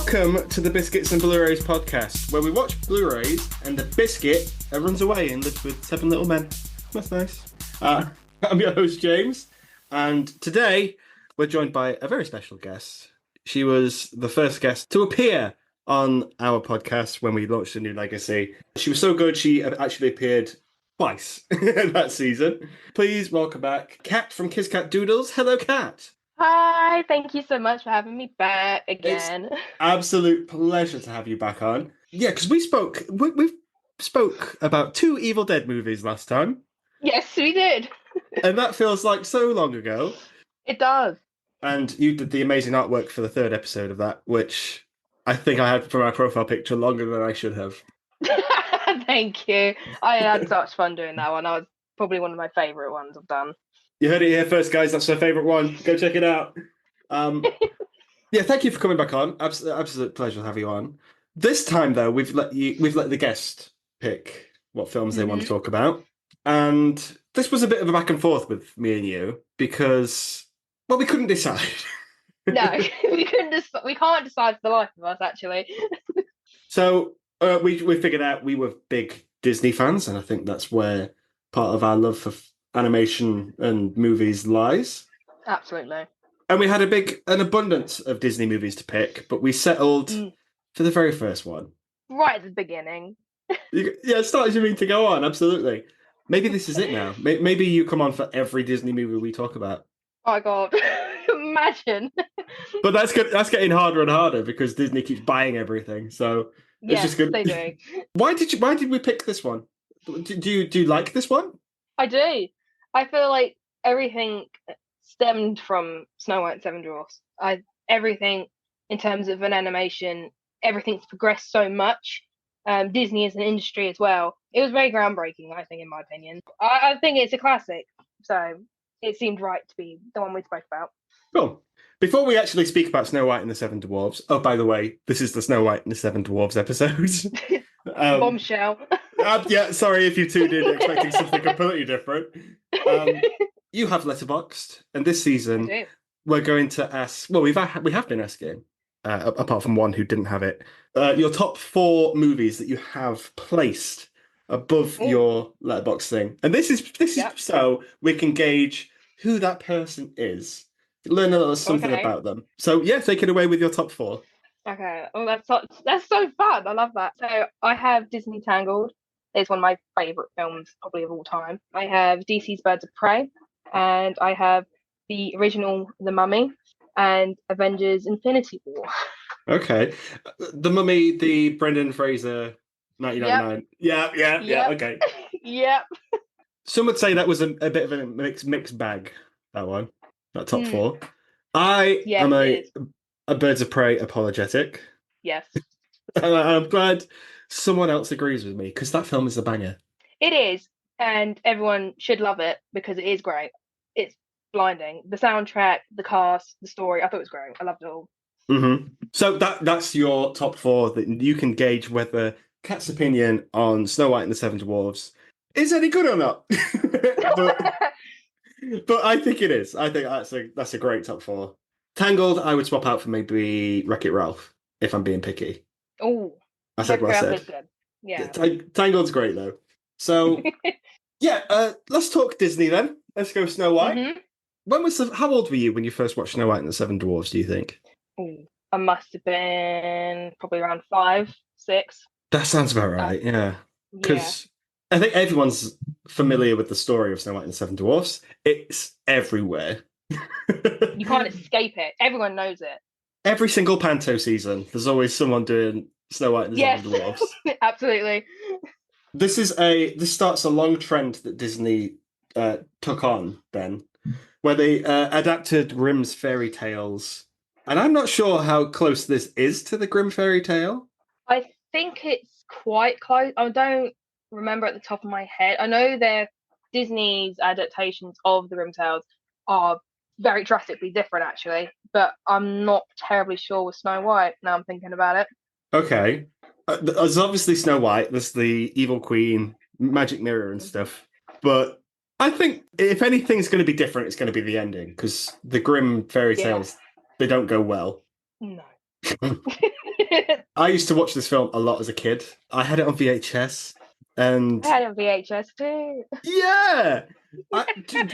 Welcome to the Biscuits and Blurays podcast, where we watch Blu-rays and the biscuit runs away and lives with 7 little men. That's nice. I'm your host, James, and today we're joined by a very special guest. She was the first guest to appear on our podcast when we launched a new legacy. She was so good, she actually appeared twice that season. Please welcome back Kat from KissKatDoodles. Hello, Kat. Hi, thank you so much for having me back again. It's absolute pleasure to have you back on. Yeah, because we spoke about 2 Evil Dead movies last time. Yes, we did. And that feels like so long ago. It does. And you did the amazing artwork for the 3rd episode of that, which I think I had for my profile picture longer than I should have. Thank you. I had such fun doing that one. That was probably one of my favourite ones I've done. You heard it here first, guys. That's my favourite one. Go check it out. Yeah, thank you for coming back on. Absolute pleasure to have you on. This time, though, we've let the guest pick what films they want to talk about, and this was a bit of a back and forth with me and you because, well, we couldn't decide. No, we couldn't. We can't decide for the life of us, actually. So we figured out we were big Disney fans, and I think that's where part of our love for animation and movies lies. Absolutely. And we had an abundance of Disney movies to pick, but we settled for the very first one. Right at the beginning. Yeah, it started you mean to go on, absolutely. Maybe this is it now. Maybe you come on for every Disney movie we talk about. Oh my god, imagine. But that's good. That's getting harder and harder because Disney keeps buying everything. So it's Yes, just good. they do. Why did we pick this one? Do you like this one? I do. I feel like everything stemmed from Snow White and 7 Dwarfs. Everything in terms of an animation, everything's progressed so much. Disney as an industry as well. It was very groundbreaking, I think, in my opinion. I think it's a classic, so it seemed right to be the one we spoke about. Cool. Before we actually speak about Snow White and the 7 Dwarfs, oh, by the way, this is the Snow White and the 7 Dwarfs episode. Bombshell. Yeah, sorry if you tuned in expecting something completely different. You have Letterboxd, and this season we're going to ask. Well, we have been asking, apart from one who didn't have it, your top 4 movies that you have placed above your Letterboxd thing, and this is so we can gauge who that person is, learn a little something about them. So yeah, take it away with your top 4. Okay, well that's so fun. I love that. So I have Disney Tangled. It's one of my favourite films, probably of all time. I have DC's Birds of Prey, and I have the original The Mummy, and Avengers: Infinity War. Okay, The Mummy, the Brendan Fraser, 1999. Yep. Yeah. Okay. Yep. Some would say that was a bit of a mixed bag. That one, that top 4. I am a Birds of Prey apologetic. Yes. And I'm glad someone else agrees with me because that film is a banger. It is, and everyone should love it because it is great. It's blinding. The soundtrack, the cast, the story. I thought it was great. I loved it all. Mm-hmm. So that's your top 4 that you can gauge whether Kat's opinion on Snow White and the 7 Dwarfs is any good or not. but I think it is. I think that's a great top 4. Tangled, I would swap out for maybe Wreck-It Ralph if I'm being picky. Oh, I said what I said. good. Yeah. Tangled's great though. So yeah, let's talk Disney then. Let's go Snow White. Mm-hmm. How old were you when you first watched Snow White and the 7 Dwarfs, do you think? I must have been probably around 5, 6. That sounds about right, yeah. Because I think everyone's familiar with the story of Snow White and the 7 Dwarfs. It's everywhere. You can't escape it. Everyone knows it. Every single Panto season, there's always someone doing Snow White and the 7 Dwarfs. Absolutely. This starts a long trend that Disney took on then, where they adapted Grimm's fairy tales. And I'm not sure how close this is to the Grimm fairy tale. I think it's quite close. I don't remember at the top of my head. I know Disney's adaptations of the Grimm tales are very drastically different, actually, but I'm not terribly sure with Snow White now I'm thinking about it. Okay. There's obviously Snow White, there's the evil queen, magic mirror and stuff, but I think if anything's going to be different, it's going to be the ending, because the Grimm fairy tales, they don't go well. No. I used to watch this film a lot as a kid. I had it on VHS, I and had a VHS too. yeah.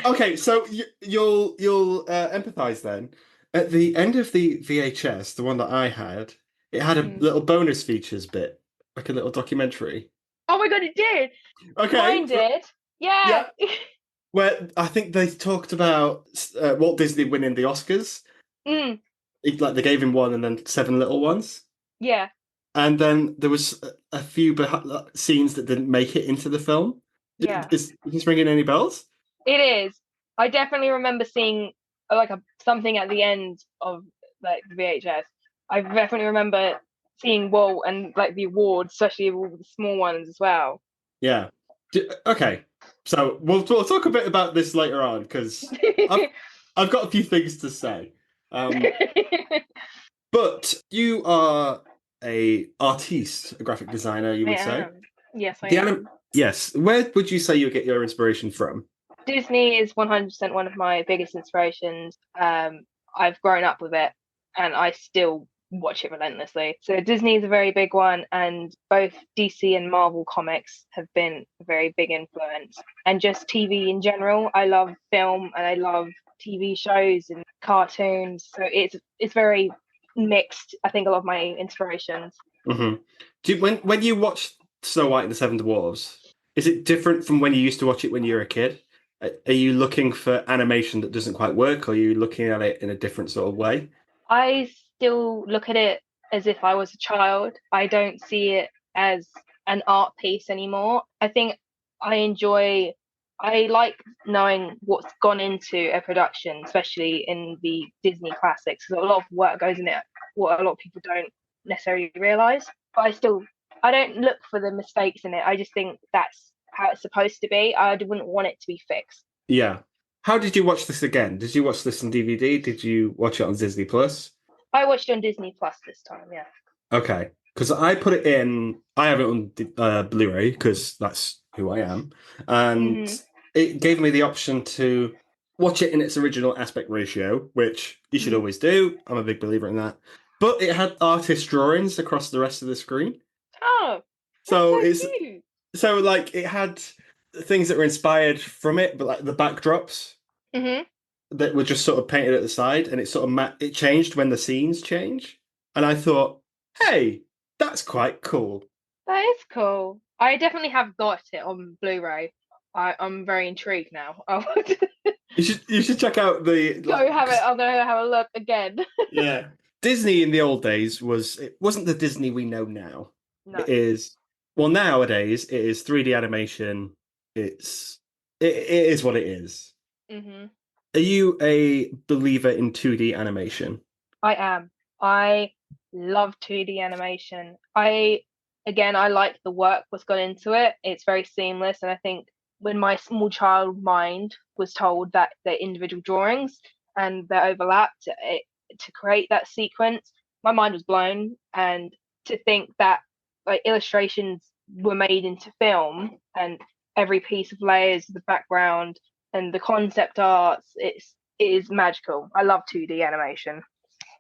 Okay, so you'll empathize then. At the end of the VHS, the one that I had, it had a Mm. little bonus features bit, like a little documentary. Oh my god, it did. Okay, Mine did. Yeah. yeah, where I think they talked about Walt Disney winning the Oscars. Mm, Like they gave him one and then seven little ones. yeah. And then there was a few scenes that didn't make it into the film. Yeah. Is this ringing any bells? It is. I definitely remember seeing like something at the end of like the VHS. I definitely remember seeing Walt and like the awards, especially all the small ones as well. Yeah. Okay. So we'll talk a bit about this later on because I've I've got a few things to say. Um, but you are a artiste, a graphic designer, you I would say. am. Yes, I The anim am. Yes. Where would you say you get your inspiration from? Disney is 100% one of my biggest inspirations. I've grown up with it and I still watch it relentlessly. So Disney is a very big one, and both DC and Marvel comics have been a very big influence. And just TV in general. I love film and I love TV shows and cartoons. So it's very mixed. I think a lot of my inspirations. Hmm. When you watch Snow White and the Seven Dwarfs, is it different from when you used to watch it when you were a kid? Are you looking for animation that doesn't quite work, or are you looking at it in a different sort of way? I still look at it as if I was a child. I don't see it as an art piece anymore. I think I enjoy, I like knowing what's gone into a production, especially in the Disney classics, because a lot of work goes in it, what a lot of people don't necessarily realize. But I don't look for the mistakes in it. I just think that's how it's supposed to be. I wouldn't want it to be fixed. Yeah. How did you watch this again? Did you watch this on DVD? Did you watch it on Disney Plus? I watched it on Disney Plus this time, yeah. Okay, because I put it in. I have it on Blu-ray because that's who I am, and Hmm. it gave me the option to watch it in its original aspect ratio, which you should Hmm. always do. I'm a big believer in that. But it had artist drawings across the rest of the screen, Oh, that's so so it's cute. like it had things that were inspired from it, but like the backdrops Hmm. that were just sort of painted at the side, and it sort of it changed when the scenes change. And I thought, hey, that's quite cool. That is cool. I definitely have got it on Blu-ray. I'm very intrigued now. I would You should check out the go have it. I'm gonna have a look again. yeah. Disney in the old days it wasn't the Disney we know now. No. It is well nowadays it is 3D animation. It is what it is. Hmm. Are you a believer in 2D animation? I am. I love 2D animation. I like the work that's gone into it. It's very seamless, and I think when my small child mind was told that they're individual drawings and they're overlapped to create that sequence, my mind was blown. And to think that like illustrations were made into film and every piece of layers, the background and the concept arts, it is magical. I love 2D animation.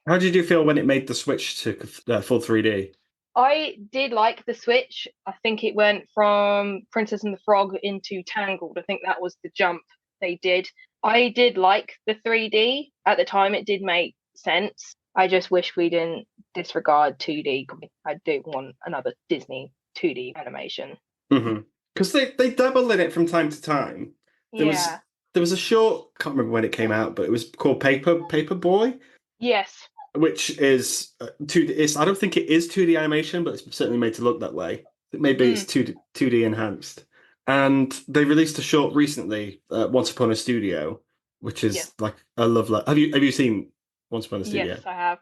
How did you feel when it made the switch to full 3D? I did like the switch. I think it went from Princess and the Frog into Tangled. I think that was the jump they did. I did like the 3D. At the time, it did make sense. I just wish we didn't disregard 2D. I do want another Disney 2D animation. Because they dabble in it from time to time. There was Yeah. there was a short, can't remember when it came out, but it was called Paper Boy, Yes. which is 2D. I don't think it is 2D animation, but it's certainly made to look that way. Maybe it's Mm. 2D enhanced. And they released a short recently, Once Upon a Studio, which Yes. is like a love letter. Have you seen Once Upon a Studio? Yes, I have.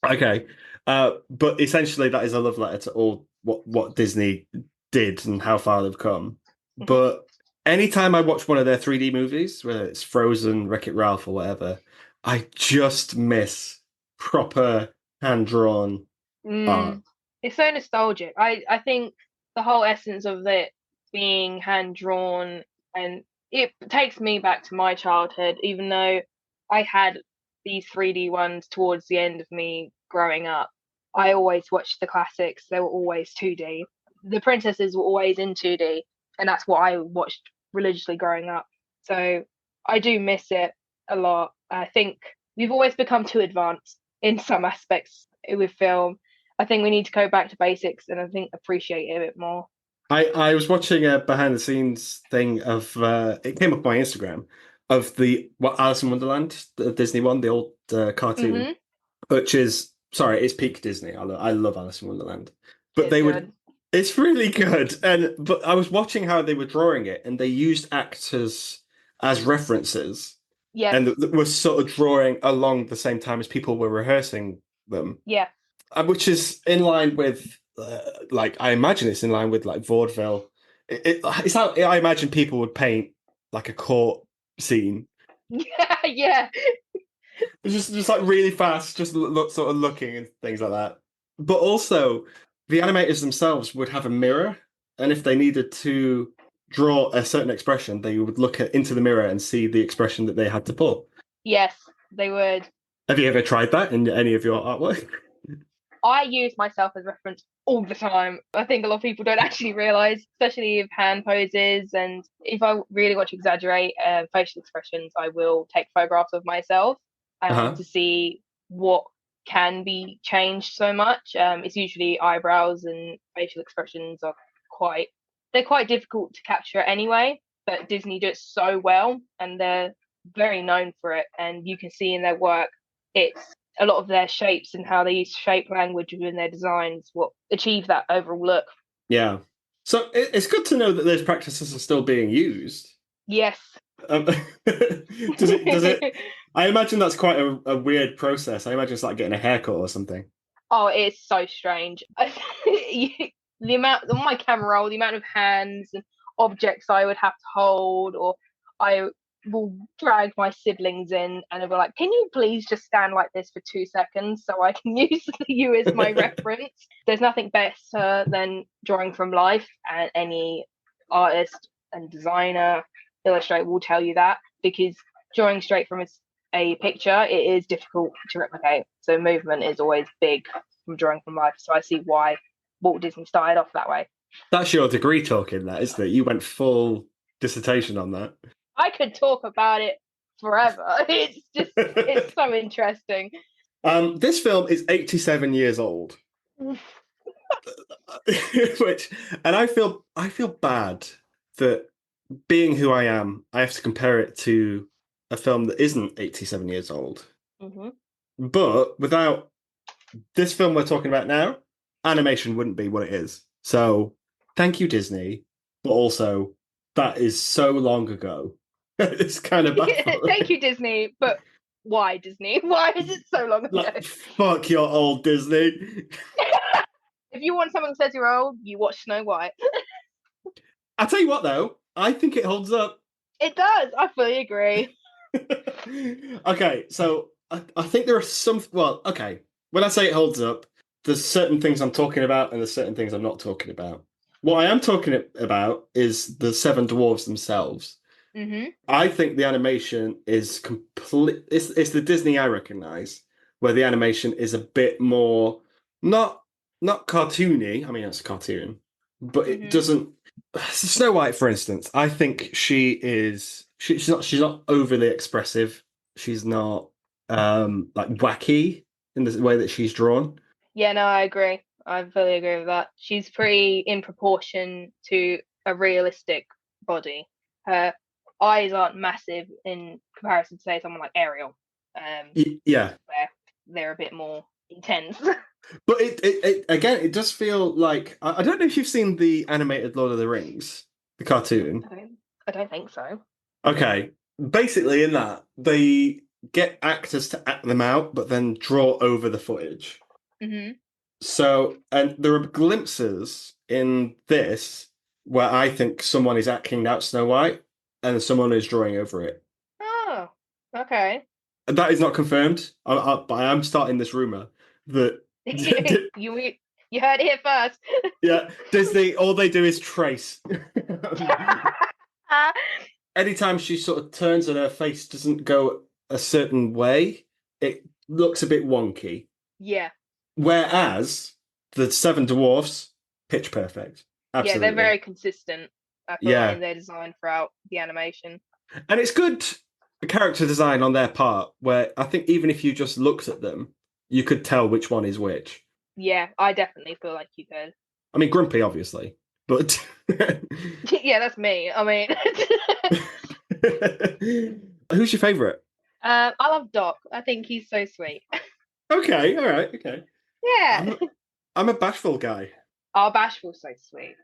Okay, but essentially that is a love letter to all what Disney did and how far they've come. Hmm. But anytime I watch one of their 3D movies, whether it's Frozen, Wreck-It Ralph, or whatever, I just miss proper hand-drawn art. Mm. It's so nostalgic. I think the whole essence of it being hand drawn, and it takes me back to my childhood, even though I had these 3D ones towards the end of me growing up. I always watched the classics. They were always 2D. The princesses were always in 2D, and that's what I watched religiously growing up. So I do miss it a lot. I think we've always become too advanced in some aspects with film. I think we need to go back to basics and I think appreciate it a bit more. I was watching a behind the scenes thing of it came up on my Instagram of the Alice in Wonderland, the Disney one, the old cartoon, Hmm. which is sorry, it's peak Disney. I love Alice in Wonderland, but It's they would good. it's really good. And but I was watching how they were drawing it, and they used actors as references, Yes. and were sort of drawing along the same time as people were rehearsing them. Yeah. Which is in line with, like, I imagine it's in line with like vaudeville. It's how I imagine people would paint like a court scene. Yeah. Yeah. It's just like really fast, just sort of looking and things like that. But also, the animators themselves would have a mirror, and if they needed to draw a certain expression, they would look into the mirror and see the expression that they had to pull. Yes, they would. Have you ever tried that in any of your artwork? I use myself as reference all the time. I think a lot of people don't actually realize, especially with hand poses. And if I really want to exaggerate facial expressions, I will take photographs of myself Uh-huh. to see what can be changed so much. It's usually eyebrows and facial expressions are quite, they're quite difficult to capture anyway, but Disney do it so well and they're very known for it. And you can see in their work, it's a lot of their shapes and how they use shape language within their designs what achieve that overall look. Yeah. So it's good to know that those practices are still being used. Yes. Um, does it? I imagine that's quite a weird process. I imagine it's like getting a haircut or something. Oh, it's so strange. The amount on my camera roll, the amount of hands and objects I would have to hold, or I will drag my siblings in and I'll be like, can you please just stand like this for 2 seconds so I can use you as my reference? There's nothing better than drawing from life, and any artist and designer, illustrator will tell you that because drawing straight from a picture, it is difficult to replicate. So movement is always big from drawing from life. So I see why Walt Disney started off that way. That's your degree talking, that isn't it? You went full dissertation on that. I could talk about it forever. It's so interesting. This film is 87 years old, which, and I feel bad that being who I am, I have to compare it to a film that isn't 87 years old. Hmm. But without this film we're talking about now, animation wouldn't be what it is. So thank you, Disney. But also, that is so long ago. It's kind of baffling. Thank you, Disney. But why Disney? Why is it so long ago? Like, fuck your old Disney. If you want something that says you're old, you watch Snow White. I tell you what, though, I think it holds up. It does. I fully agree. Okay, so I think there are some. Well, okay, when I say it holds up, there's certain things I'm talking about and there's certain things I'm not talking about. What I am talking about is the seven dwarves themselves. Hmm. I think the animation is complete. It's the Disney I recognize, where the animation is a bit more not cartoony. I mean, it's a cartoon, but it Hmm. doesn't. Snow White, for instance, I think she's not overly expressive. She's not like wacky in the way that she's drawn. Yeah, no, I agree. I fully agree with that. She's pretty in proportion to a realistic body. Her eyes aren't massive in comparison to, say, someone like Ariel, Yeah, where they're a bit more intense. but it again, it does feel like I don't know if you've seen the animated Lord of the Rings, the cartoon. I don't think so. Okay, basically in that they get actors to act them out, but then draw over the footage. Hmm. So, and there are glimpses in this where I think someone is acting out Snow White and someone is drawing over it. Oh, okay. That is not confirmed, but I am starting this rumor that you you heard it here first. yeah, Disney, all they do is trace. Anytime she sort of turns and her face doesn't go a certain way, it looks a bit wonky. Yeah, Whereas the Seven Dwarfs, pitch perfect. Yeah, they're Absolutely. very consistent. I feel like Yeah. in their design throughout the animation. And it's good character design on their part, where I think even if you just looked at them, you could tell which one is which. Yeah, I definitely feel like you could. I mean, Grumpy, obviously, but Yeah, that's me. I mean, who's your favorite? I love Doc. I think he's so sweet. Okay, all right, okay. Yeah. I'm I'm a bashful guy. Oh, Bashful's so sweet.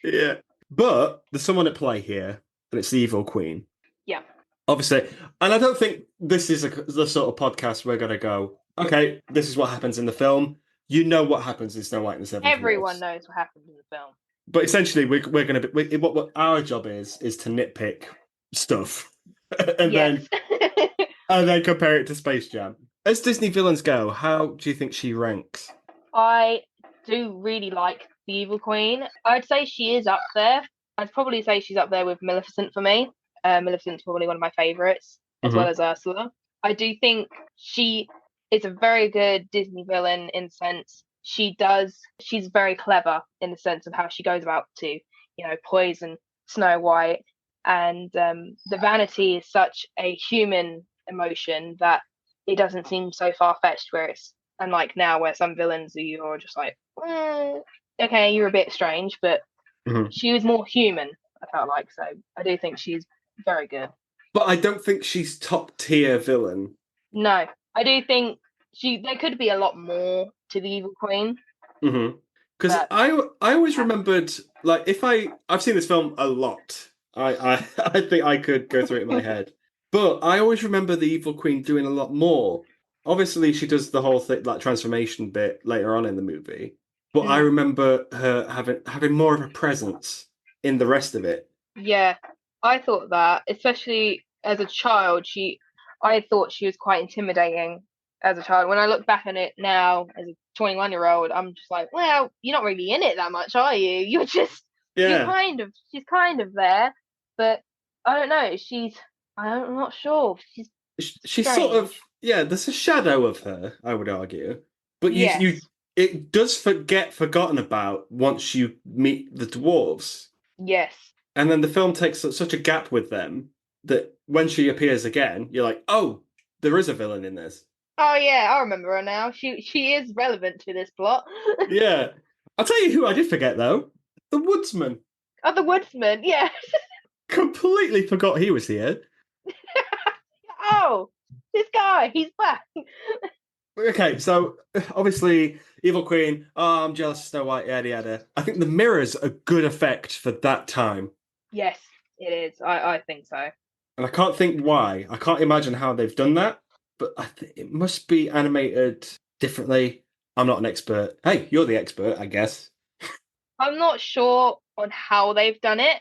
Yeah, but there's someone at play here, and it's the Evil Queen. Yeah. Obviously, and I don't think this is the sort of podcast we're gonna go. Okay, this is what happens in the film. You know what happens in Snow White and the Seven Everyone Dwarfs. knows what happens in the film. But essentially, we're going to be what our job is to nitpick stuff, and Yes. then compare it to Space Jam. As Disney villains go, how do you think she ranks? I do really like the Evil Queen. I'd say she is up there. I'd probably say she's up there with Maleficent for me. Maleficent's probably one of my favorites, as well as Ursula. I do think she is a very good Disney villain in the sense she's very clever in the sense of how she goes about to, poison Snow White. And the vanity is such a human emotion that it doesn't seem so far-fetched, where it's unlike now where some villains you're just like, okay, you're a bit strange, but she was more human, I felt like. So I do think she's very good. But I don't think she's top tier villain. No, I do think there could be a lot more to the Evil Queen. Because I always remembered, like, I've seen this film a lot. I think I could go through it in my head. But I always remember the Evil Queen doing a lot more. Obviously, she does the whole thing, like transformation bit later on in the movie. But I remember her having more of a presence in the rest of it. Yeah, I thought that, especially as a child, I thought she was quite intimidating as a child. When I look back on it now as a 21-year-old, I'm just like, well, you're not really in it that much, are you? She's kind of there, but I don't know. I'm not sure. She's sort of, there's a shadow of her, I would argue. But it does get forgotten about once you meet the dwarves. Yes. And then the film takes such a gap with them that when she appears again, you're like, oh, there is a villain in this. Oh yeah, I remember her now. She is relevant to this plot. Yeah. I'll tell you who I did forget though. The Woodsman. Oh, the Woodsman, yeah. Completely forgot he was here. Oh, this guy, he's back. Okay, so obviously, Evil Queen, oh, I'm jealous of Snow White, yada yada. I think the mirror's a good effect for that time. Yes, it is. I think so. And I can't think why. I can't imagine how they've done that, but it must be animated differently. I'm not an expert. Hey, you're the expert, I guess. I'm not sure on how they've done it,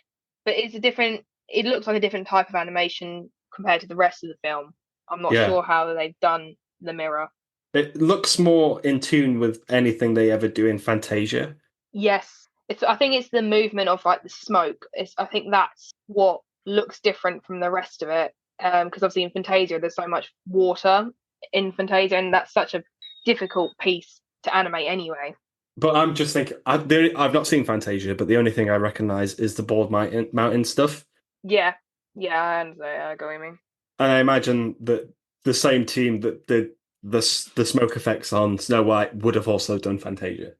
but it looks like a different type of animation compared to the rest of the film. I'm not sure how they've done the mirror. It looks more in tune with anything they ever do in Fantasia. Yes. I think it's the movement of like the smoke. I think that's what looks different from the rest of it. Because obviously in Fantasia there's so much water in Fantasia, and that's such a difficult piece to animate anyway. But I'm just thinking, I've not seen Fantasia, but the only thing I recognise is the Bald Mountain stuff. Yeah, I understand. I go what you mean. And I imagine that the same team that did the smoke effects on Snow White would have also done Fantasia.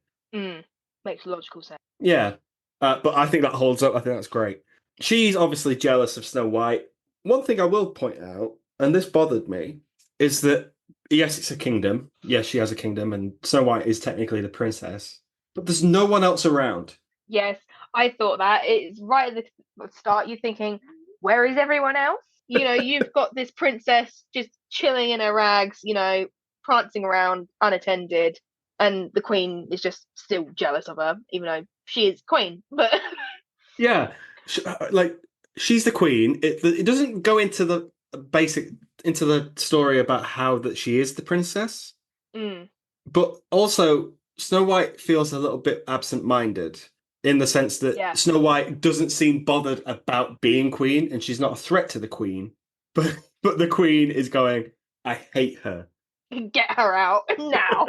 Makes logical sense. Yeah, but I think that holds up. I think that's great. She's obviously jealous of Snow White. One thing I will point out, and this bothered me, is that yes, it's a kingdom. Yes, she has a kingdom, and Snow White is technically the princess. But there's no one else around. Yes, I thought that. It's right at the start. You're thinking, where is everyone else? You've got this princess just chilling in her rags, prancing around unattended, and the queen is just still jealous of her, even though she is queen. But yeah, she's the queen. It doesn't go into the story about how that she is the princess. But also, Snow White feels a little bit absent-minded in the sense that Snow White doesn't seem bothered about being queen, and she's not a threat to the queen. But the queen is going, I hate her. Get her out now.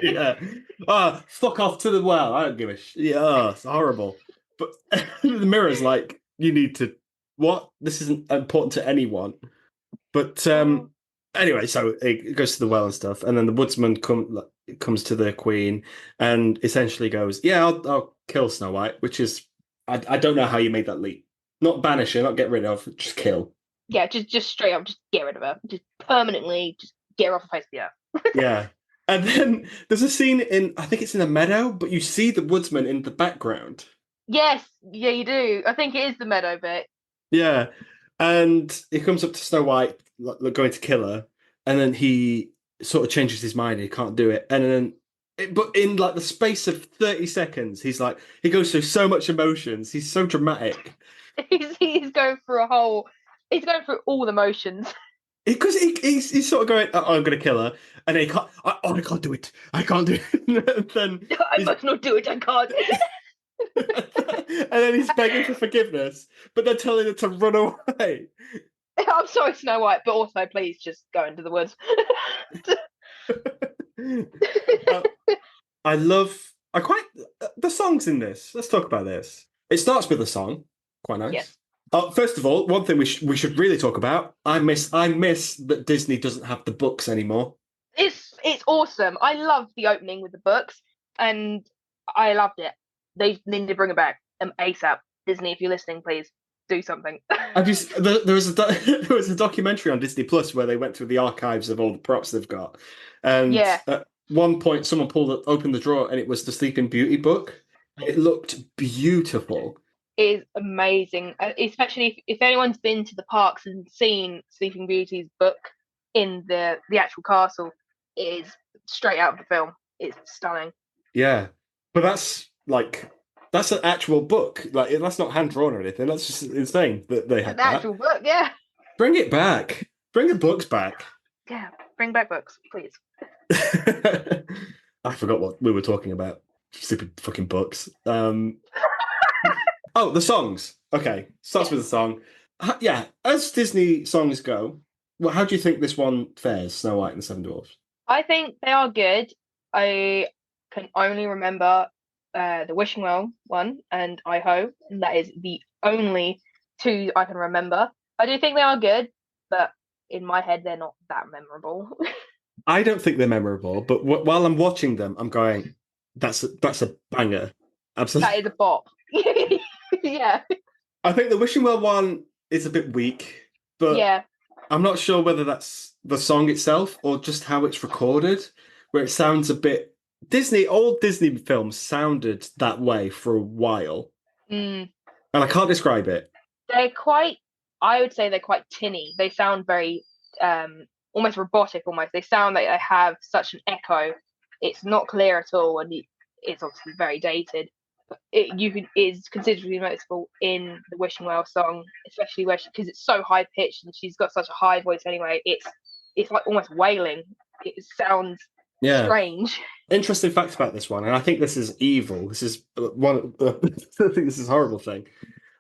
Yeah. Oh, fuck off to the well. I don't give a shit. Yeah, it's horrible. But the mirror's like, you need to. What? This isn't important to anyone. But Oh, anyway, so it goes to the well and stuff, and then the woodsman comes to the queen and essentially goes, "Yeah, I'll kill Snow White," which is I don't know how you made that leap. Not banish her, not get rid of, just kill. yeah, just straight up, just get rid of her. Just permanently, just get her off the face of the earth. Yeah. And then there's a scene in, I think it's in a meadow, but you see the woodsman in the background. Yes, yeah, you do. I think it is the meadow bit. Yeah. And he comes up to Snow White, going to kill her. And then he sort of changes his mind. He can't do it. And then, but in like the space of 30 seconds, he's like, he goes through so much emotions. He's so dramatic. He's going through a whole. He's going through all the motions. Because he's sort of going, oh, I'm going to kill her. And then he can't, I can't do it. I can't do it. And then I must not do it. I can't. and then he's begging for forgiveness, but they're telling her to run away. I'm sorry, Snow White, but also please just go into the woods. uh, I quite the songs in this. Let's talk about this. It starts with a song, quite nice. Yes. First of all, one thing we should really talk about. I miss that Disney doesn't have the books anymore. It's awesome. I love the opening with the books, and I loved it. They need to bring it back ASAP. Disney, if you're listening, please do something. Have you? There was a there was a documentary on Disney Plus where they went through the archives of all the props they've got, and Yeah. at one point someone opened the drawer and it was the Sleeping Beauty book. It looked beautiful. Is amazing, especially if anyone's been to the parks and seen Sleeping Beauty's book in the actual castle. It is straight out of the film. It's stunning. Yeah, but that's an actual book. Like that's not hand drawn or anything. That's just insane that they had The that. actual book, yeah. Bring it back. Bring the books back. Yeah, bring back books, please. I forgot what we were talking about. Stupid fucking books. Oh, the songs. Okay, starts with the song. Yeah, as Disney songs go, well, how do you think this one fares? Snow White and the Seven Dwarfs. I think they are good. I can only remember the Wishing Well one and Heigh-ho, and that is the only two I can remember. I do think they are good, but in my head they're not that memorable. I don't think they're memorable, but while I'm watching them, I'm going, that's a banger. Absolutely. That is a bop. Yeah. I think the Wishing Well one is a bit weak, but Yeah. I'm not sure whether that's the song itself or just how it's recorded, where it sounds a bit old Disney films sounded that way for a while. Mm. And I can't describe it. I would say they're quite tinny. They sound very almost robotic almost. They sound like they have such an echo. It's not clear at all, and it's obviously very dated. It is considerably noticeable in the Wishing Well song, especially because it's so high pitched and she's got such a high voice anyway. It's like almost wailing. It sounds strange. Interesting fact about this one, and I think this is evil. This is one. I think this is a horrible thing.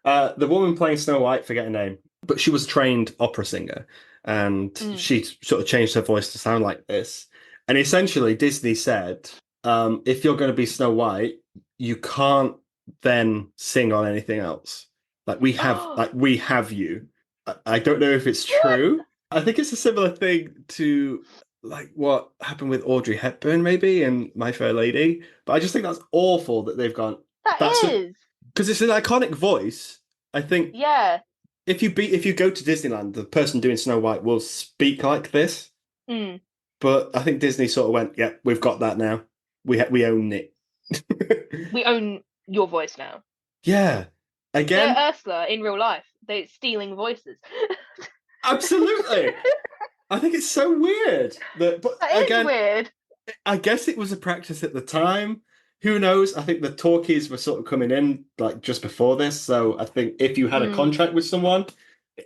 The woman playing Snow White, forget her name, but she was a trained opera singer, and she sort of changed her voice to sound like this. And essentially, Disney said, if you're going to be Snow White, you can't then sing on anything else. Like we have you. I don't know if it's true. What? I think it's a similar thing to like what happened with Audrey Hepburn, maybe, in My Fair Lady. But I just think that's awful that they've gone. That is because it's an iconic voice. I think. Yeah. If you go to Disneyland, the person doing Snow White will speak like this. Mm. But I think Disney sort of went, yeah, we've got that now. We own it. We own your voice now. Yeah. Again, they're Ursula in real life. They're stealing voices. Absolutely. I think it's so weird that is weird. I guess it was a practice at the time. Who knows? I think the talkies were sort of coming in like just before this. So I think if you had a contract with someone,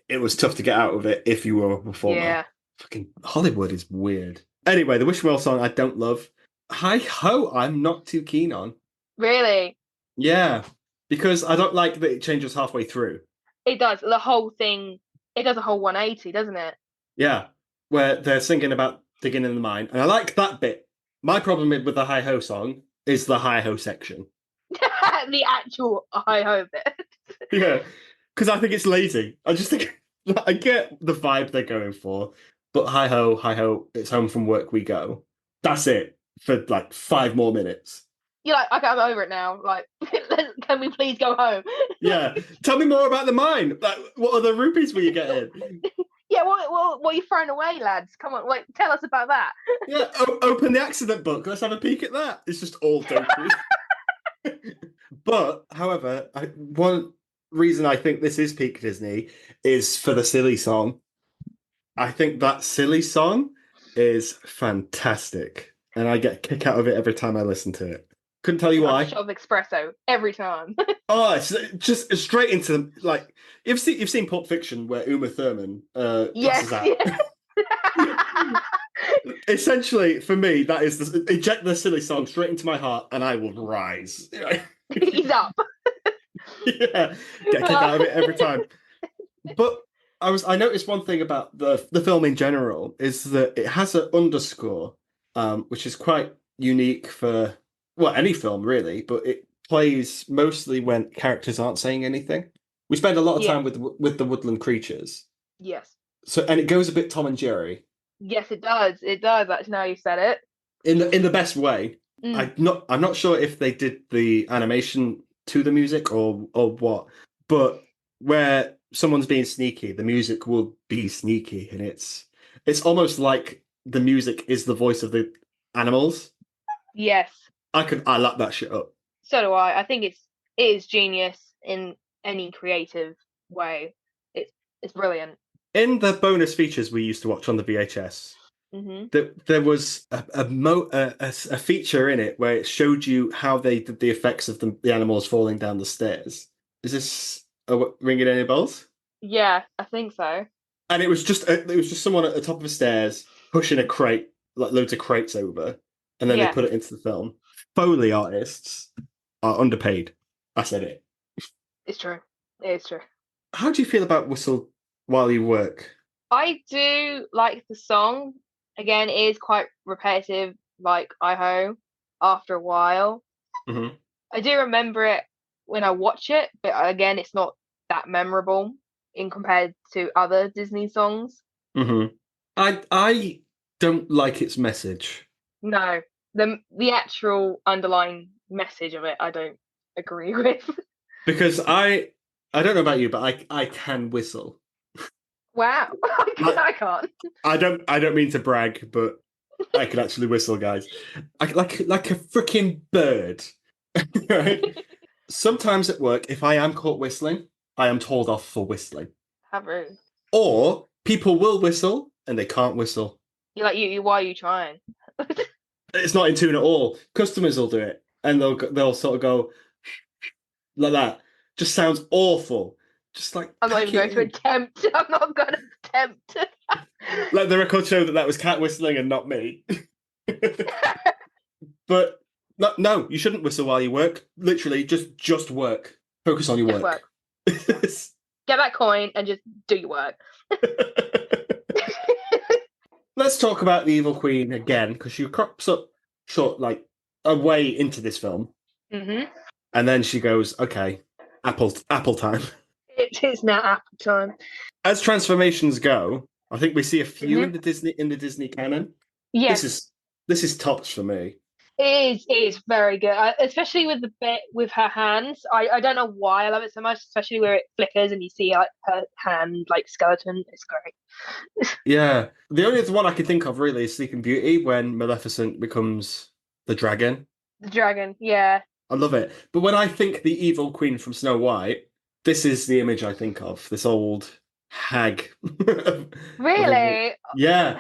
it was tough to get out of it if you were a performer. Yeah. Fucking Hollywood is weird. Anyway, the Wishing Well song I don't love. Heigh-ho, I'm not too keen on. Really? Yeah, because I don't like that it changes halfway through. It does. The whole thing, it does a whole 180, doesn't it? Yeah, where they're singing about digging in the mine. And I like that bit My problem with the Heigh-ho song is the Heigh-ho section. The actual Heigh-ho bit. Yeah, because I think it's lazy. I just think I get the vibe they're going for, but Heigh-ho, Heigh-ho, it's home from work we go. That's it for like 5 more minutes. You're like, okay, I'm over it now. Like, can we please go home? Yeah, tell me more about the mine. Like, what other rupees were you getting? Yeah, what are you throwing away, lads? Come on, like, tell us about that. Yeah, open the accident book. Let's have a peek at that. It's just all dopey. But, however, one reason I think this is peak Disney is for the silly song. I think that silly song is fantastic, and I get a kick out of it every time I listen to it. Couldn't tell you Like why. a shot of espresso every time. Oh, it's just straight into like you've seen Pulp Fiction where Uma Thurman passes Yes, out. yeah. Essentially, for me, that is eject the silly song straight into my heart, and I will rise. He's up. Yeah, get a kick out of it every time. But I noticed one thing about the film in general is that it has an underscore, which is quite unique for any film really, but it plays mostly when characters aren't saying anything. We spend a lot of Yeah. time with the woodland creatures, Yes. and it goes a bit Tom and Jerry Yes, it does. It does. Actually, now you said it. in the best way. I'm not sure if they did the animation to the music or what, but where someone's being sneaky, the music will be sneaky, and it's almost like the music is the voice of the animals. Yes. I lap that shit up. So do I. I think it is genius in any creative way. It's brilliant. In the bonus features we used to watch on the VHS, there was a feature in it where it showed you how they did the effects of the animals falling down the stairs. Is this ringing any bells? Yeah, I think so. And it was just someone at the top of the stairs pushing a crate, like loads of crates over, and then they put it into the film. Foley artists are underpaid. I said it. It's true. It is true. How do you feel about Whistle While You Work? I do like the song. Again, it is quite repetitive, like Heigh-ho, after a while. Mm-hmm. I do remember it when I watch it, but again, it's not that memorable in compared to other Disney songs. Mm-hmm. I don't like its message. No, the actual underlying message of it, I don't agree with. Because I don't know about you, but I can whistle. Wow, I can't. I don't mean to brag, but I can actually whistle, guys. Like a freaking bird. Right? Sometimes at work, if I am caught whistling, I am told off for whistling. How rude. Or people will whistle and they can't whistle. You're like, you why are you trying? It's not in tune at all. Customers will do it, and they'll sort of go like that. Just sounds awful. Just like I'm not even going to attempt. I'm not going to attempt. Let the record show that was Cat whistling and not me. But no, you shouldn't whistle while you work. Literally, just work. Focus on your work. Get that coin and just do your work. Let's talk about the Evil Queen again, because she crops up short, like a way into this film, and then she goes, "Okay, apple time." It is now apple time. As transformations go, I think we see a few in the Disney canon. Yes, this is tops for me. It is very good, especially with the bit with her hands. I don't know why I love it so much, especially where it flickers and you see like her hand, like skeleton. It's great. Yeah, the only other one I can think of really is Sleeping Beauty when Maleficent becomes the dragon. The dragon, yeah. I love it. But when I think the evil queen from Snow White, this is the image I think of. This old hag. Really? Yeah.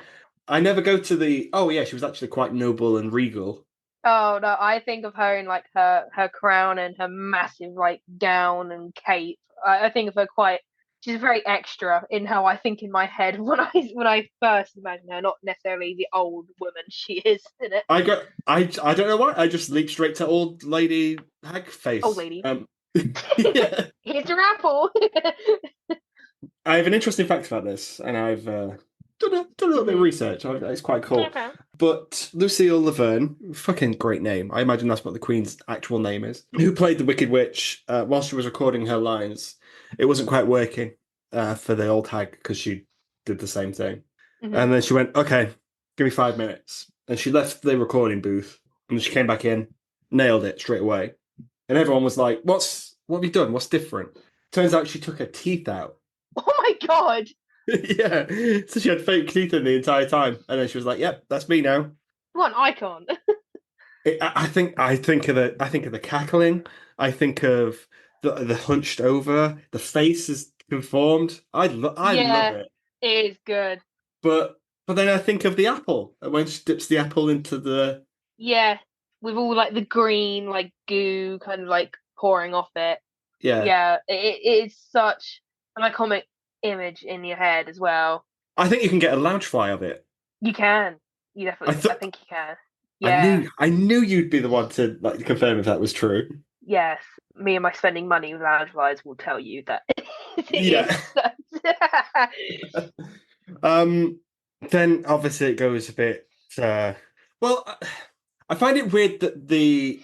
I never go to the, oh yeah, she was actually quite noble and regal. Oh no, I think of her in like her crown and her massive like gown and cape. I think of her quite. She's very extra in how I think in my head when I first imagine her, not necessarily the old woman she is in it. I don't know why. I just leap straight to old lady hag face. Old lady. Yeah. Here's your apple. I have an interesting fact about this, and I've done a little bit of research. It's quite cool. Okay. But Lucille Laverne, fucking great name. I imagine that's what the Queen's actual name is. Who played the Wicked Witch while she was recording her lines? It wasn't quite working for the old hag because she did the same thing. And then she went, okay, give me 5 minutes. And she left the recording booth and she came back in, nailed it straight away. And everyone was like, what have you done? What's different? Turns out she took her teeth out. Oh my god! Yeah. So she had fake teeth in the entire time. And then she was like, yep, that's me now. What an icon! I think of the cackling. I think of the hunched over. The face is conformed. I love Yeah, it. it is good. But then I think of the apple when she dips the apple into the Yeah, with all like the green like goo kind of like pouring off it. yeah. Yeah, it is such an iconic image in your head as well. I think you can get a lounge fly of it. You can. You I definitely. I thought think you can. I Yeah. knew you'd be the one to like confirm if that was true. Yes. Me and my spending money with lounge flies will tell you that it is Yeah. such. Um. Then obviously it goes a bit. Well, I find it weird that the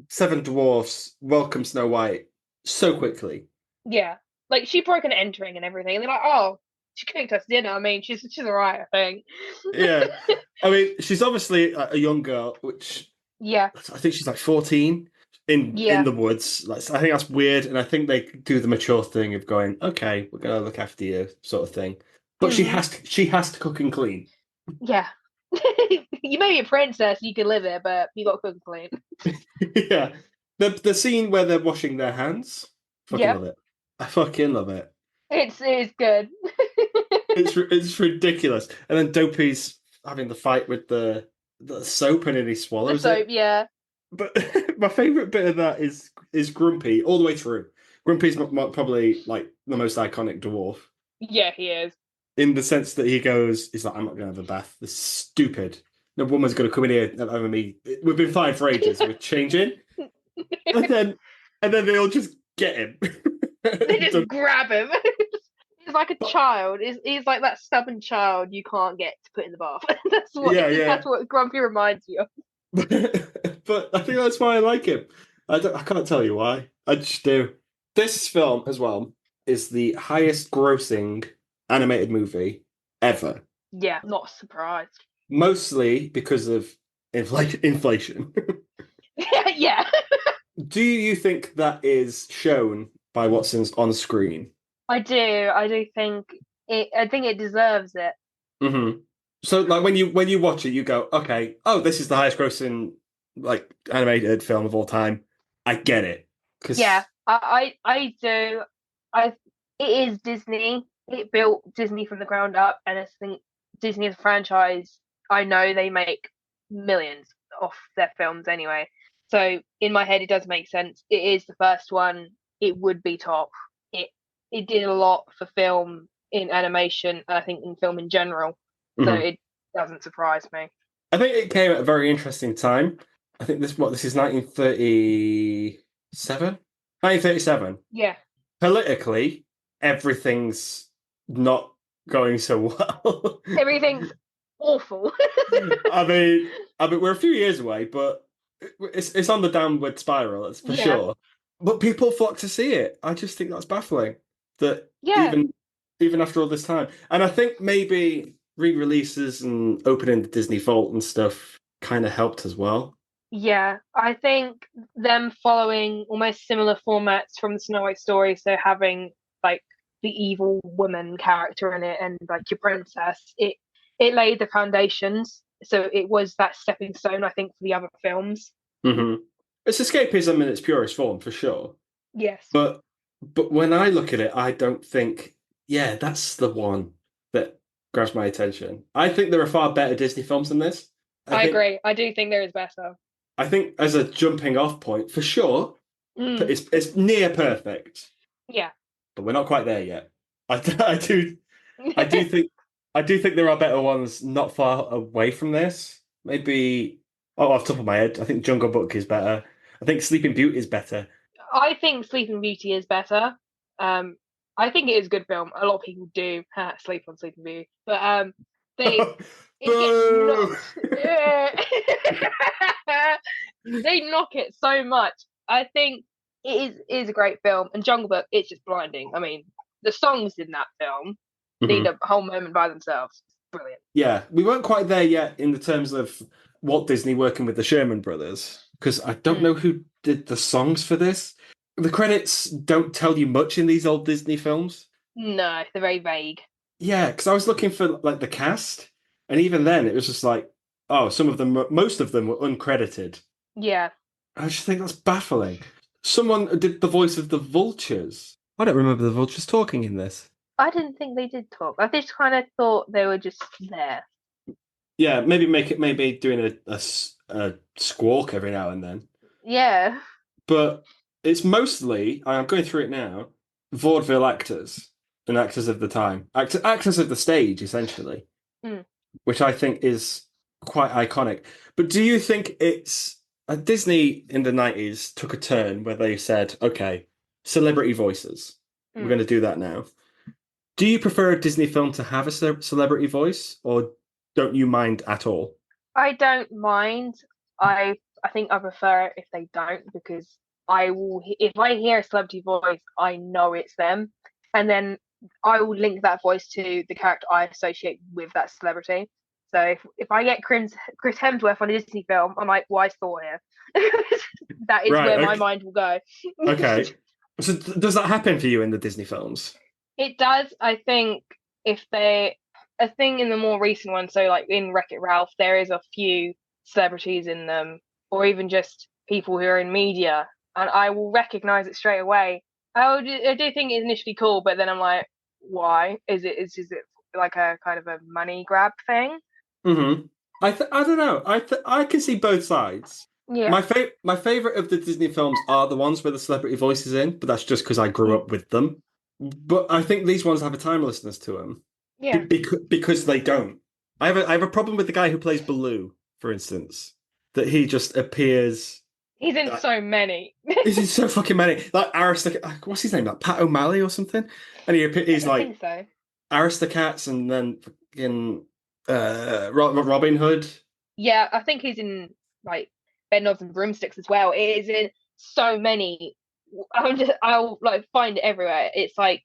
seven dwarfs welcome Snow White so quickly. Yeah. Like she broke an entering and everything, and they're like, "Oh, she cooked us dinner." I mean, she's alright, I think. Yeah. I mean, she's obviously a young girl, which Yeah. I think she's like 14 in Yeah. the woods. Like, I think that's weird, and I think they do the mature thing of going, okay, we're gonna look after you, sort of thing. But Hmm. she has to cook and clean. Yeah. You may be a princess, you can live it, but you got to cook and clean. Yeah. The scene where they're washing their hands, fucking Yep. love it. I fucking love it. It's good. It's ridiculous. And then Dopey's having the fight with the soap and then he The swallows soap, it. yeah. But my favorite bit of that is Grumpy all the way through. Grumpy's probably like the most iconic dwarf Yeah, he is. in the sense that he's like, I'm not going to have a bath. This is stupid. No woman's going to come in here and over me. We've been fine for ages. We're changing, and then they all just get him. They just grab him. He's like a child. He's like that stubborn child you can't get to put in the bath. Yeah, yeah. That's what Grumpy reminds you of. But I think that's why I like him. I can't tell you why. I just do. This film as well is the highest grossing animated movie ever. Yeah, not surprised. Mostly because of inflation. Yeah. Do you think that is shown by what's on screen? I do. I think it deserves it. Hmm. So like when you watch it, you go, okay, oh, this is the highest grossing like animated film of all time. I get it. Yeah, Because I do. I It is Disney. It built Disney from the ground up, and I think Disney as a franchise. I know they make millions off their films anyway. So in my head, it does make sense. It is the first one. It would be top. It it did a lot for film in animation, and I think in film in general. So it doesn't surprise me. I think it came at a very interesting time. I think this is 1937? 1937. Yeah, Politically, everything's not going so well. everything's awful. I mean, we're a few years away, but it's on the downward spiral, that's for Yeah, sure. But people flock to see it. I just think that's baffling that yeah. even after all this time. And I think maybe re-releases and opening the Disney Vault and stuff kind of helped as well. Yeah, I think them following almost similar formats from the Snow White story, so having like the evil woman character in it and like your princess, it laid the foundations. So it was that stepping stone, I think, for the other films. Hmm. It's escapism in its purest form, for sure. Yes. But when I look at it, I don't think, yeah, that's the one that grabs my attention. I think there are far better Disney films than this. I I think agree. I do think there is better. as a jumping off point, for sure, Mm, it's near perfect, yeah. but we're not quite there yet. I do I do think there are better ones not far away from this. Maybe off the top of my head, I think Jungle Book is better. I think Sleeping Beauty is better. I think Sleeping Beauty is better. I think it is a good film. A lot of people do sleep on Sleeping Beauty, but They it gets Boo! knocked. They knock it so much. I think it is a great film, and Jungle Book, it's just blinding. I mean, the songs in that film need Mhm. a whole moment by themselves. Brilliant. Yeah, we weren't quite there yet in the terms of Walt Disney working with the Sherman Brothers, because I don't know Mm. who did the songs for this. The credits don't tell you much in these old Disney films. No, they're very vague. Yeah, because I was looking for like the cast, and even then it was just like, oh, some of them, most of them were uncredited. Yeah. I just think that's baffling. Someone did the voice of the vultures. I don't remember the vultures talking in this. I didn't think they did talk. I just kind of thought they were just there. Yeah, maybe make it maybe doing a squawk every now and then. Yeah. But it's mostly, I'm going through it now, vaudeville actors and actors of the time, actors of the stage, essentially, Mm. which I think is quite iconic. But do you think it's Disney in the 90s took a turn where they said, okay, celebrity voices, we're going Mm. to do that now. Do you prefer a Disney film to have a celebrity voice, or don't you mind at all? I don't mind. I think I prefer it if they don't, because I will if I hear a celebrity voice, I know it's them, and then I will link that voice to the character I associate with that celebrity. So if I get Chris Hemsworth on a Disney film, I'm like, why is Thor here? That is Right. where my mind will go. Okay. So does that happen for you in the Disney films? It does. I think if they, a thing in the more recent one, so like in Wreck-It Ralph, there is a few celebrities in them, or even just people who are in media, and I will recognize it straight away. I do think it's initially cool, but then I'm like, why? Is it like a kind of a money grab thing? Hmm. I don't know. I can see both sides. Yeah. My favorite of the Disney films are the ones where the celebrity voice is in, but that's just because I grew Mm. up with them. But I think these ones have a timelessness to them Yeah. because they don't. I have a problem with the guy who plays Baloo, for instance, that he just appears. He's in uh, so many. He's in so fucking many. Like what's his name? Like Pat O'Malley or something. And he's I like think so. Aristocats, and then fucking Robin Hood. Yeah, I think he's in like Bed Knobs and Broomsticks as well. It is in so many. I'll like find it everywhere. It's like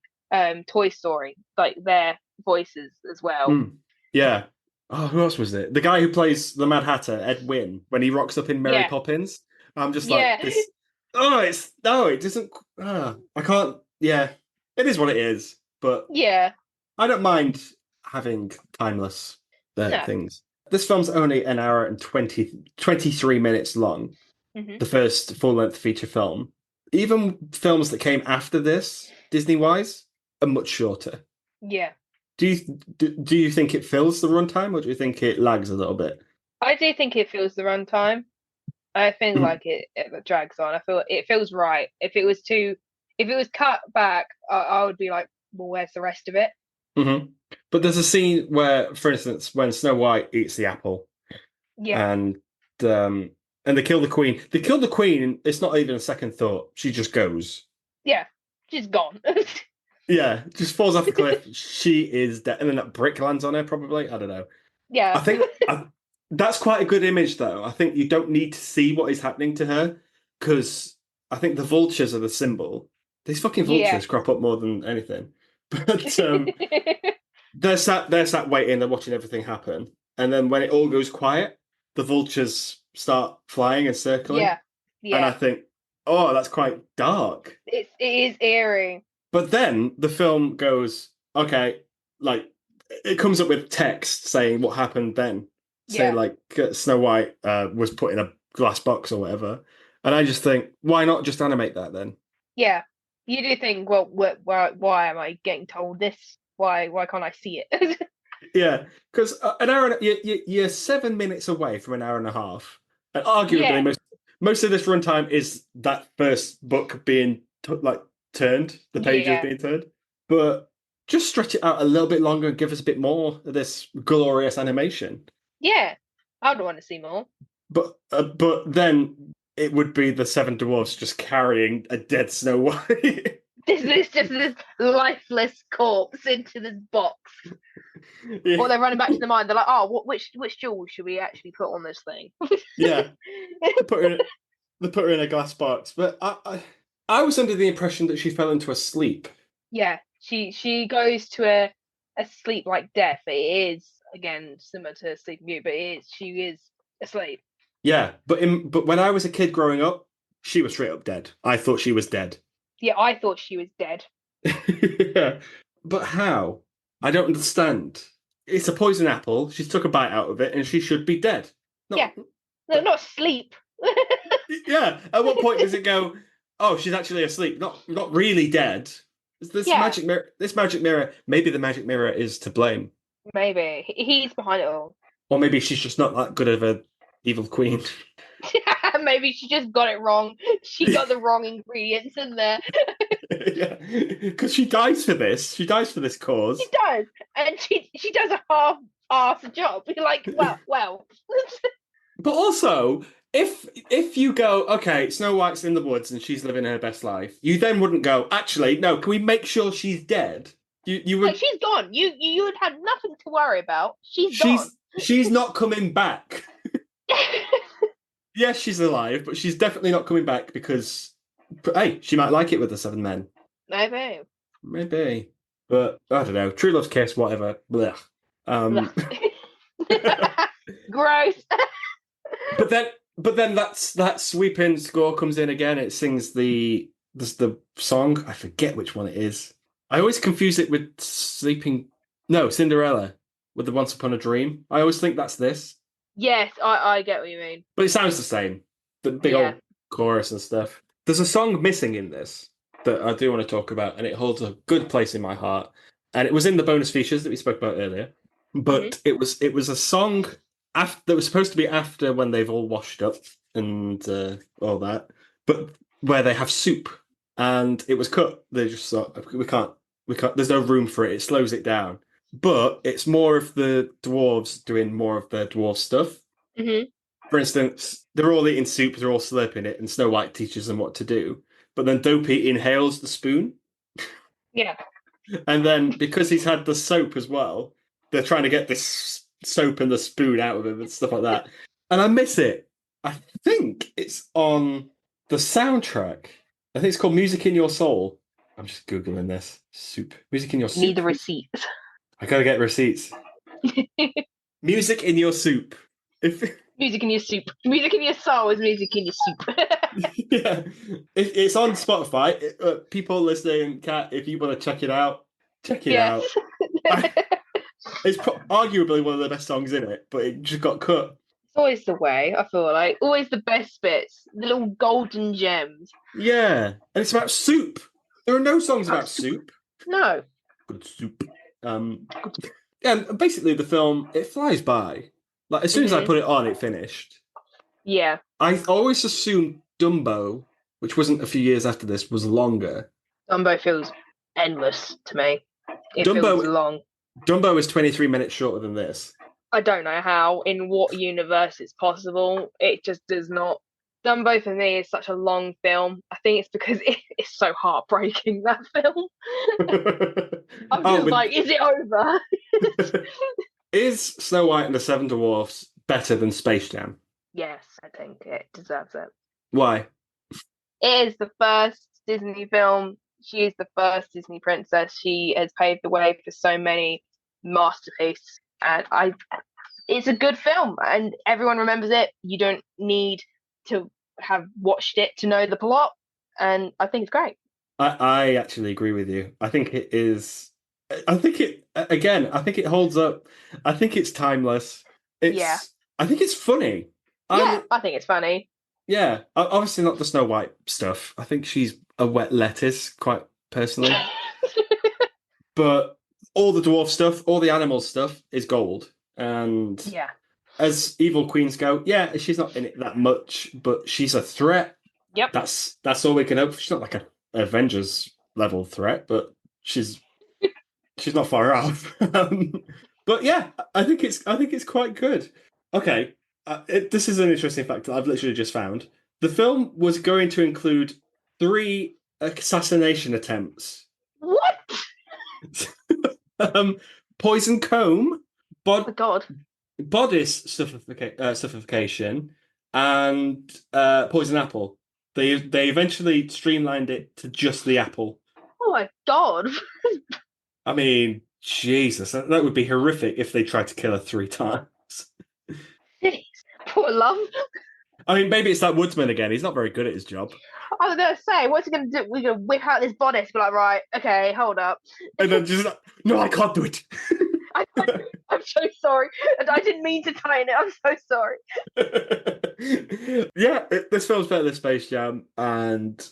Toy Story, like their voices as well. Mm. Yeah. Oh, who else was it? The guy who plays the Mad Hatter, Ed Wynn, when he rocks up in Mary Yeah, Poppins. I'm just like yeah, this. Oh, it's no, it doesn't. I can't. Yeah, it is what it is. But yeah. I don't mind having timeless No. things. This film's only an hour and 23 minutes long, Hmm. the first full length feature film. Even films that came after this, Disney wise, are much shorter. Yeah, Do you think it fills the runtime, or do you think it lags a little bit? I do think it feels the runtime. I think Mhm. like it drags on. I feel it feels right. If it was cut back, I would be like, well, where's the rest of it? Hmm. But there's a scene where, for instance, when Snow White eats the apple Yeah, and um and they kill the queen. They kill the queen. It's not even a second thought. She just goes. yeah, she's gone. Yeah, just falls off the cliff. She is dead, and then that brick lands on her. Probably, I don't know. I Yeah, think that's quite a good image, though. I think you don't need to see what is happening to her because I think the vultures are the symbol. These fucking yeah. vultures crop up more than anything. But they're sat waiting, they're watching everything happen. And then when it all goes quiet, the vultures start flying and circling. Yeah, And I yeah. think, oh, that's quite dark. It is eerie. But then the film goes, okay, like it comes up with text saying what happened then, saying Yeah, like Snow White was put in a glass box or whatever. And I just think, why not just animate that then? yeah. You do think, well, why am I getting told this? Why can't I see it? Yeah, because an hour, you're 7 minutes away from an hour and a half, and arguably Yeah, most of this runtime is that first book being like turned, the pages yeah, being turned. But just stretch it out a little bit longer and give us a bit more of this glorious animation. yeah. I'd want to see more. But then it would be the seven dwarfs just carrying a dead Snow White. This is just this lifeless corpse into this box. Or Yeah. they're running back to the mine. They're like, oh, which jewel should we actually put on this thing? Yeah. They put her in, they put her in a glass box. But I was under the impression that she fell into a sleep. Yeah, she goes to a sleep like death. It is again similar to Sleeping Beauty, but she is asleep. Yeah, but when I was a kid growing up, she was straight up dead. I thought she was dead. Yeah, I thought she was dead. Yeah. But how? I don't understand. It's a poison apple. She's took a bite out of it and she should be dead. Yeah, Not no, not sleep. Yeah. At what point does it go, oh, she's actually asleep? Not really dead. This Yeah, magic mirror, maybe the magic mirror is to blame. maybe he's behind it all. Or maybe she's just not that good of a evil queen. Maybe she just got it wrong. She got the wrong ingredients in there. Yeah. Because she dies for this. She dies for this cause. She does, and she does a half-ass job. You're like, well. But also, if you go, okay, Snow White's in the woods and she's living her best life, you then wouldn't go, actually, no, can we make sure she's dead? You would. Like, she's gone. You would have nothing to worry about. She's gone. She's not coming back. Yes, she's alive, but she's definitely not coming back because, hey, she might like it with the seven men. Maybe. But I don't know. True love's kiss, whatever. Blech. Gross. But then that sweeping score comes in again. It sings the song. I forget which one it is. I always confuse it with Cinderella with the Once Upon a Dream. I always think that's this. Yes, I get what you mean. But it sounds the same. The big old chorus and stuff. There's a song missing in this that I do want to talk about, and it holds a good place in my heart. And it was in the bonus features that we spoke about earlier. But it was a song that was supposed to be after when they've all washed up and all that, but where they have soup, and it was cut. They just thought we can't. There's no room for it. It slows it down. But it's more of the dwarves doing more of their dwarf stuff. Mm-hmm. For instance, they're all eating soup, they're all slurping it, and Snow White teaches them what to do. But then Dopey inhales the spoon. Yeah. And then because he's had the soap as well, they're trying to get this soap and the spoon out of him and stuff like that. And I miss it. I think it's on the soundtrack. I think it's called Music in Your Soul. I'm just Googling this. Soup. Music in Your Soup. Need the receipts. I gotta get receipts. Music in Your Soup. Music in your soup. Music in your soul is music in your soup. Yeah. It's on Spotify. People listening, Kat, if you want to check it out, check it out. It's arguably one of the best songs in it, but it just got cut. It's always the way, I feel like. Always the best bits. The little golden gems. Yeah. And it's about soup. There are no songs about soup. No. Good soup. And basically the film, it flies by. Like, as soon as I put it on, it finished. Yeah. I always assumed Dumbo, which wasn't a few years after this, was longer. Dumbo feels endless to me. It feels long. Dumbo is 23 minutes shorter than this. I don't know how, in what universe it's possible. It just does not. Dumbo for me is such a long film. I think it's because it's so heartbreaking, that film. I'm just like, is it over? Is Snow White and the Seven Dwarfs better than Space Jam? Yes, I think it deserves it. Why? It is the first Disney film. She is the first Disney princess. She has paved the way for so many masterpieces. And it's a good film, and everyone remembers it. You don't need to have watched it to know the plot, and I think it's great. I actually agree with you. I think it is. I think it holds up. I think it's timeless. I think it's funny. I think it's funny. Yeah, obviously not the Snow White stuff. I think she's a wet lettuce, quite personally. But all the dwarf stuff, all the animal stuff is gold. And as evil queens go, she's not in it that much, but she's a threat. Yep. That's all we can hope for. She's not like an Avengers level threat, but she's not far off. But yeah, I think it's quite good. Okay, this is an interesting fact that I've literally just found. The film was going to include 3 assassination attempts. What? poison comb, Oh my God. bodice suffocation, and poison apple. They eventually streamlined it to just the apple. Oh my God. I mean, Jesus, that would be horrific if they tried to kill her 3 times. Jeez. Poor love. I mean, maybe it's that woodsman again. He's not very good at his job. I was gonna say, what's he gonna do? We're gonna whip out this bodice, be like, right, okay, hold up. And then just, no, I can't do it. I'm so sorry. And I didn't mean to tie it. I'm so sorry. Yeah, this film's better than Space Jam, and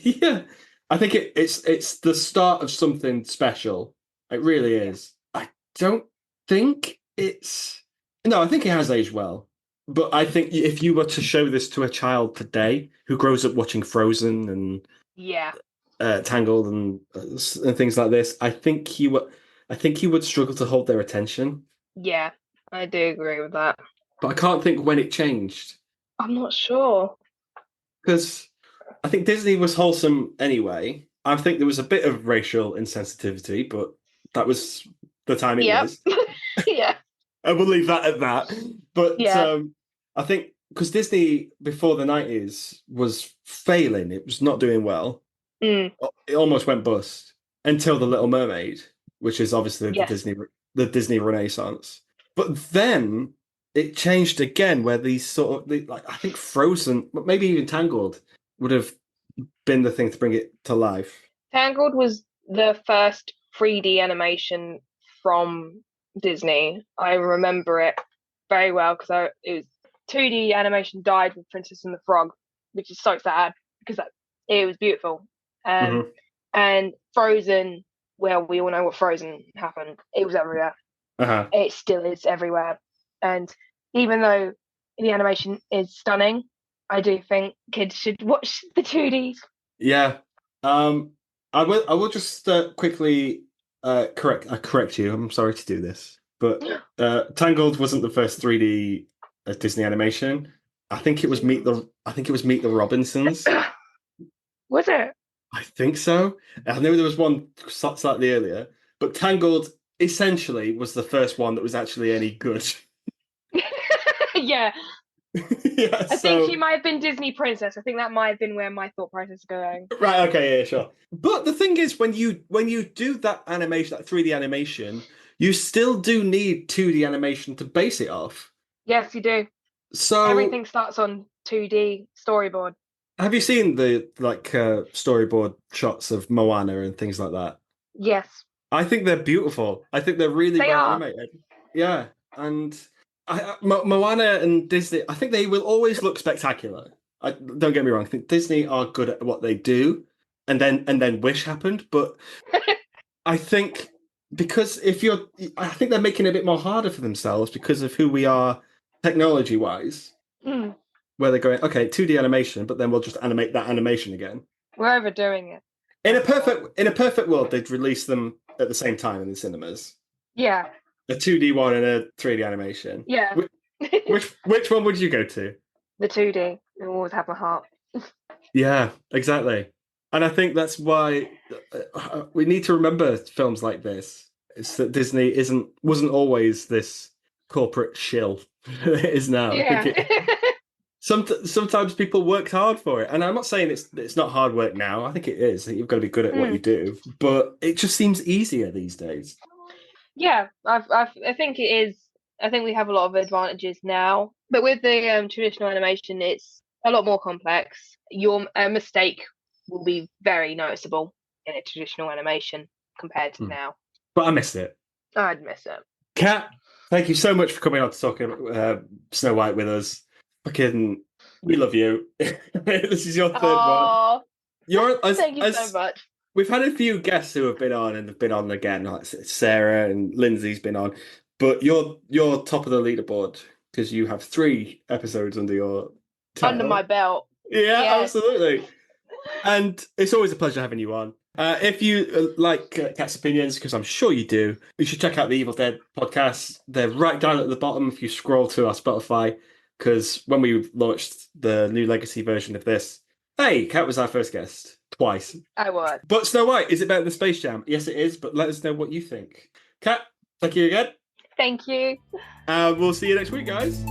yeah, I think it's the start of something special. It really is. I don't think it's no, I think it has aged well. But I think if you were to show this to a child today who grows up watching Frozen and Yeah. Tangled and things like this, I think he would struggle to hold their attention. Yeah, I do agree with that. But I can't think when it changed. I'm not sure. Because I think Disney was wholesome anyway. I think there was a bit of racial insensitivity, but that was the time it was. Yeah. I will leave that at that. But Yeah. I think because Disney before the 90s was failing, it was not doing well. Mm. It almost went bust until The Little Mermaid, which is obviously Yes. the Disney Renaissance. But then it changed again, where these sort of like I think Frozen, maybe even Tangled, would have been the thing to bring it to life. Tangled was the first 3D animation from Disney. I remember it very well because it was 2D animation died with Princess and the Frog, which is so sad because it was beautiful. And Frozen, well, we all know what Frozen happened. It was everywhere. It still is everywhere. And even though the animation is stunning, I do think kids should watch the 2Ds. Yeah. I will just quickly correct you. I'm sorry to do this, but Tangled wasn't the first 3D Disney animation. I think it was Meet the Robinsons. Was it? I think so. I know there was one slightly earlier, but Tangled essentially was the first one that was actually any good. Yeah. Yeah, I think she might have been Disney Princess. I think that might have been where my thought process is going. Right, okay, yeah, sure. But the thing is, when you do that animation, that 3D animation, you still do need 2D animation to base it off. Yes, you do. So everything starts on 2D storyboard. Have you seen the storyboard shots of Moana and things like that? Yes. I think they're beautiful. I think they're really well are. animated. Yeah, and Moana and Disney, I think they will always look spectacular. Don't get me wrong. I think Disney are good at what they do, and then Wish happened. But I think because I think they're making it a bit more harder for themselves because of who we are technology wise. Mm. Where they're going, okay, 2D animation, but then we'll just animate that animation again. We're overdoing it. In a perfect world, they'd release them at the same time in the cinemas. Yeah. A 2D one and a 3D animation. Yeah. Which one would you go to? The 2D. It always have my heart. Yeah, exactly. And I think that's why we need to remember films like this. It's that Disney wasn't always this corporate shill it is now. Yeah. Sometimes people work hard for it, and I'm not saying it's not hard work now. I think it is. You've got to be good at what you do, but it just seems easier these days. Yeah, I think it is. I think we have a lot of advantages now, but with the traditional animation, it's a lot more complex. Your mistake will be very noticeable in a traditional animation compared to now. But I missed it. I'd miss it. Kat, thank you so much for coming on to talk about Snow White with us. Fucking, we love you. This is your third one. Thank you so much. We've had a few guests who have been on and have been on again, like Sarah and Lindsay's been on, but you're top of the leaderboard because you have 3 episodes under your title. Under my belt. Yeah, yes. Absolutely. And it's always a pleasure having you on. If you like Kat's opinions, because I'm sure you do, you should check out the Evil Dead podcast. They're right down at the bottom if you scroll to our Spotify. Because when we launched the new legacy version of this, hey, Kat was our first guest twice. I was. But Snow White, is it better than Space Jam? Yes, it is. But let us know what you think. Kat, Thank you again. Thank you. We'll see you next week, guys.